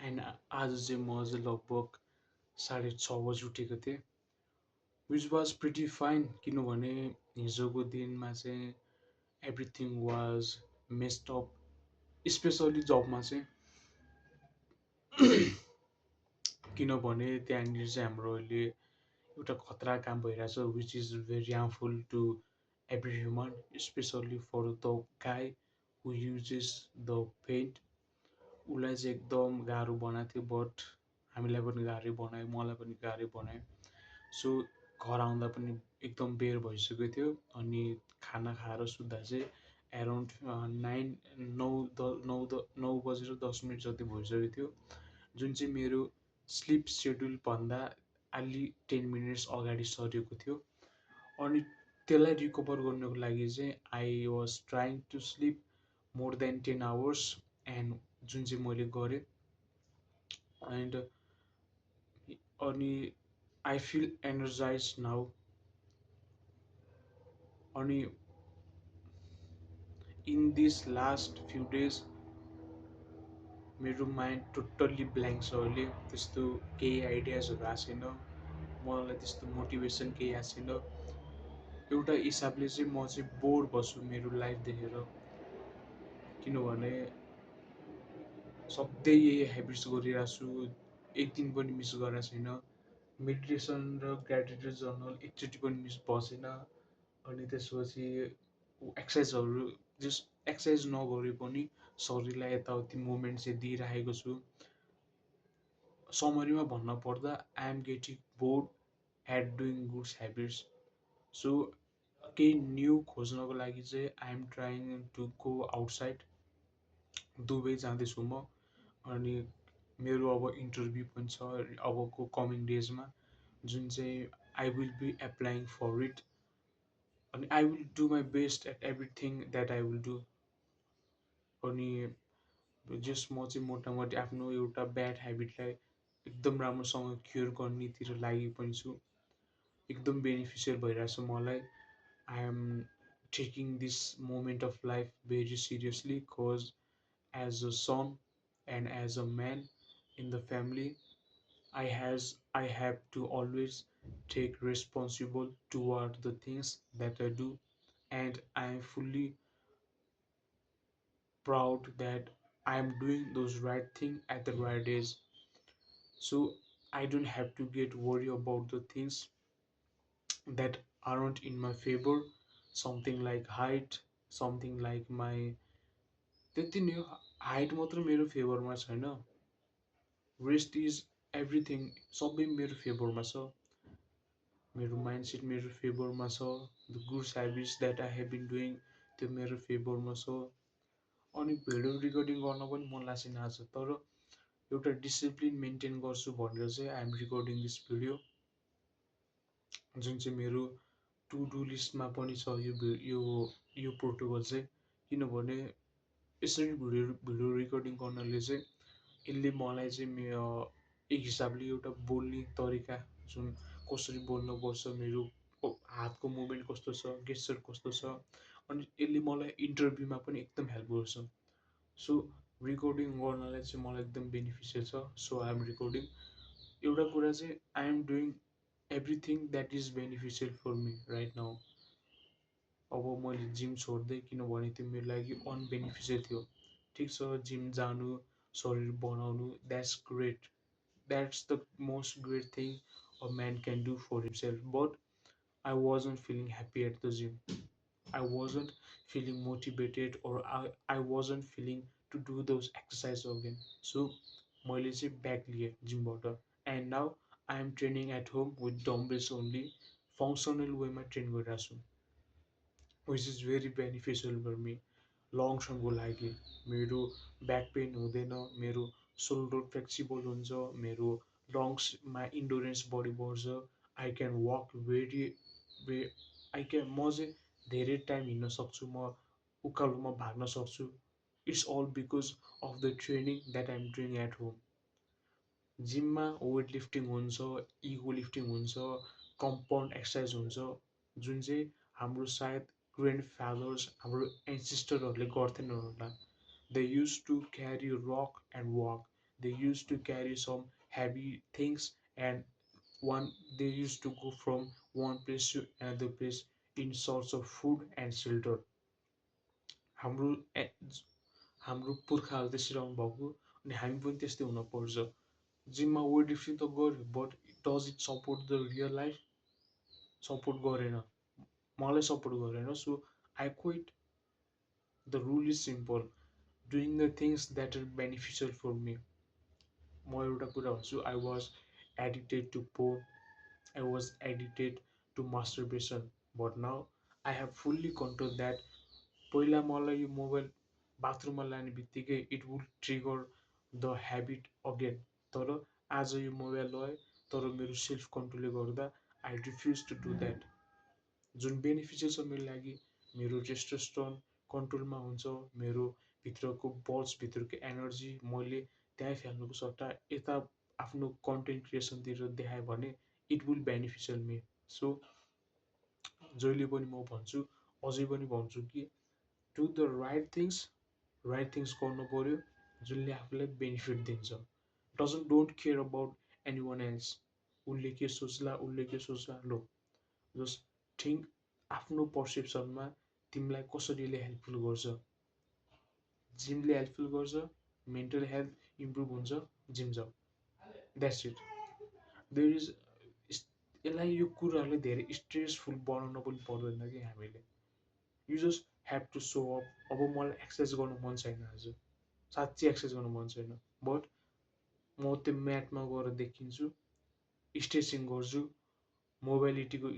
And आज चाहिँ म चाहिँ लगभग 6:30 बजी उठेको थिएँ, विच वाज प्रिटी फाइन किनभने हिजोको दिनमा चाहिँ everything was messed up specially जबमा चाहिँ किनभने त्यहाँनिर चाहिँ हाम्रो अहिले एउटा खतरा काम भइरहेछ which is very harmful to every human specially for the guy who uses the pant उसलाई चाहिँ एकदम गाह्रो बनाएको थियो बट हामीलाई पनि गाह्रै बनायो मलाई पनि गाह्रै बनायो सो घर आउँदा पनि एकदम बेर भइसकेको थियो अनि खाना खाएर सुत्दा चाहिँ एराउन्ड 9 बजेर 10 मिनट जति भइसकेको थियो जुन चाहिँ मेरो स्लिप सेड्युलभन्दा अलि 10 मिनट्स अगाडि सरेको थियो अनि त्यसलाई रिकभर गर्नको लागि चाहिँ I was trying to sleep more than 10 hours and जुन चाहिँ मैले गरेँ एन्ड अनि आई फिल एनर्जाइज नाउ अनि in this last few days मेरो माइन्ड टोटल्ली ब्ल्याङ्क छ अहिले त्यस्तो केही आइडियाजहरू आएको छैन मलाई त्यस्तो मोटिभेसन केही आएको छैन एउटा हिसाबले चाहिँ म चाहिँ बोर बस्छु मेरो लाइफ देखेर किनभने सधैँ यही हेबिट्स गरिरहेको छु एक दिन पनि मिस गरेको छैन मेडिटेसन र ग्रेटिट्युड जर्नल एकचोटि पनि मिस बसेन अनि त्यसपछि एक्सर्साइजहरू जस्ट एक्सर्साइज नगरे पनि शरीरलाई यताउति मुभमेन्ट चाहिँ दिइराखेको छु समरीमा भन्न पर्दा I am getting bored at doing goods habits so केही न्यू खोज्नको लागि चाहिँ I am trying to go outside Dubai जाँदैछु म अनि मेरो अब इन्टरभ्यू पनि छ अबको कमिङ डेजमा जुन चाहिँ I will be applying for it अनि I will do my best at everything that I will do अनि जस म चाहिँ मोटामोटी आफ्नो एउटा ब्याड हेबिटलाई एकदम राम्रोसँग क्योर गर्नेतिर लागि पनि छु एकदम बेनिफिसियल भइरहेछ मलाई I am taking this moment of life very seriously cause as a son and as a man in the family I have to always take responsible toward the things that I do and I am fully proud that I am doing those right thing at the right age so I don't have to get worried about the things that aren't in my favor something like height something like my त्यति नै हो height मात्र मेरो फेभरमा छैन rest is everything सबै मेरो फेभरमा छ मेरो माइन्डसेट मेरो फेभरमा छ the goods habits that I have been doing त्यो मेरो फेभरमा छ अनि भिडियो रेकर्डिङ गर्न पनि मन लाग्छ नि आज तर एउटा डिसिप्लिन मेन्टेन गर्छु भनेर चाहिँ I am recording this video जुन चाहिँ मेरो टु डु लिस्टमा पनि छ यो प्रोटोकल चाहिँ किनभने यसरी भिडियो रेकर्डिङ गर्नाले चाहिँ यसले मलाई चाहिँ एक हिसाबले एउटा बोल्ने तरिका जुन कसरी बोल्नुपर्छ मेरो हातको मुभमेन्ट कस्तो छ गेस्चर कस्तो छ अनि यसले मलाई इन्टरभ्यूमा पनि एकदम हेल्प गर्छ सो रेकर्डिङ गर्नलाई चाहिँ मलाई एकदम बेनिफिसियल छ सो आई एम रेकर्डिङ एउटा कुरा चाहिँ I am doing everything that is beneficial for me right now अब मैले जिम छोड्दै किनभने त्यो मेरो लागि अनबेनिफिसियल थियो ठिक छ जिम जानु शरीर बनाउनु that's great that's the most great thing a man can do for himself but I wasn't feeling happy at the gym I wasn't feeling motivated or I wasn't feeling to do those exercise again so मैले चाहिँ back लिएँ जिमबाट and now I am training at home with dumbbells only functional वेमा train गरिरहेको छु which is very beneficial for me long टर्मको लागि मेरो ब्याक पेन हुँदैन मेरो सोल्डर फ्लेक्सिबल हुन्छ मेरो लङ्समा इन्डोरेन्स बडी बढ्छ I can walk I can म चाहिँ धेरै टाइम हिँड्न सक्छु म उकालोमा भाग्न सक्छु it's all because of the training that I am doing at home जिममा वेट लिफ्टिङ हुन्छ इगो लिफ्टिङ हुन्छ कम्पाउन्ड एक्सर्साइज हुन्छ जुन चाहिँ हाम्रो सायद ग्रान्ड फादर्स हाम्रो एन्सेस्टरहरूले गर्थेन होला they use to carry rock and walk They used to carry some heavy things, and one they used to go from one place to another place in search of food and shelter. हाम्रो हाम्रो पुर्खाहरू त्यसरी आउनु भएको, अनि हामी पनि त्यस्तै हुन पर्छ। जिममा वेट लिफ्टिङ त गर्यो, but does it support the real life? Support गरेन, मलाई सपोर्ट गरेन। So I quit. The rule is simple, doing the things that are beneficial for me. म एउटा कुरा भन्छु, I was addicted to porn, I was addicted to masturbation, but now I have fully control that. पहिला मलाई यो mobile बाथरुममा लाने बित्तिकै it would trigger the habit again, तर आज यो मोबाइल लगाएँ, तर मेरो सेल्फ कन्ट्रोलले गर्दा I refuse to do that. जुन बेनिफिसियल छ मेरो लागि, मेरो टेस्टोस्टेरोन कन्ट्रोलमा हुन्छ, मेरो भित्रको बल्सभित्रको एनर्जी मैले त्यहीँ फ्याल्नुको सट्टा यता आफ्नो कन्टेन्ट क्रिएसनतिर देखाएँ भने it will beneficial me. So जहिले पनि म भन्छु, अझै पनि भन्छु कि डु द राइट थिङ्स गर्नु पऱ्यो, जुनले आफूलाई बेनिफिट दिन्छ। Don't care about any one else. उसले के सोच्ला, उसले के सोच्ला, लो जस्ट थिङ्क आफ्नो पर्सेप्सनमा तिमीलाई कसरीले हेल्पफुल गर्छ। जिमले हेल्पफुल गर्छ, मेन्टल हेल्थ इम्प्रुभ हुन्छ, जिम जाऊ, द्याट्स इट। देयर इज यसलाई यो कुराहरूले धेरै स्ट्रेसफुल बनाउन पनि पर्दैन कि हामीले। You just have to show up. अब मलाई एक्सर्साइज गर्नु मन छैन, आज साँच्चै एक्सर्साइज गर्नु मन छैन, बट म त्यो म्याटमा गएर देखिन्छु, स्ट्रेचिङ गर्छु, मोबाइलिटीको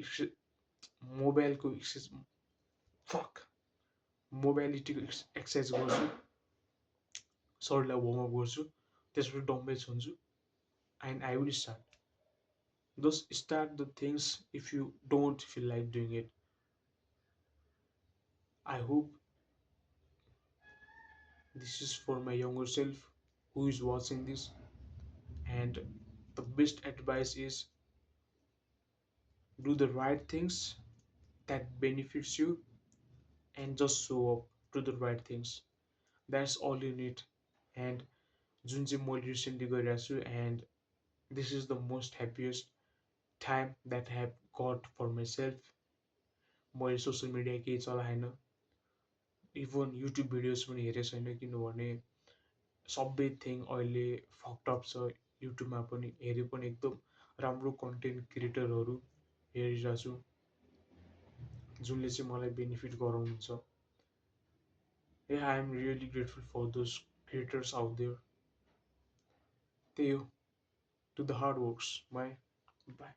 मोबाइलको फक मोबाइलिटीको एक्सर्साइज गर्छु, शरीरलाई वार्मअप गर्छु, त्यसपछि डम्बेल्स हुन्छु, and I will start. Just start the things if you don't feel like doing it. I hope this is for my younger self who is watching this, and the best advice is do the right things that benefits you, and just show up to the right things. That's all you need. And जुन चाहिँ मैले recently गरिरहेको छु, and this is the most happiest time that I have got for myself. मैले social media केही चलाएन, even YouTube videos पनि हेरेको छैन, किनभने सबै थिङ अहिले फकटअप छ। युट्युबमा पनि हेरे पनि एकदम राम्रो कन्टेन्ट क्रिएटरहरू हेरिरहेको छु, जुनले चाहिँ मलाई बेनिफिट गराउनुहुन्छ। I am really grateful for those creators out there. त्यही हो, to the hard works, bye by.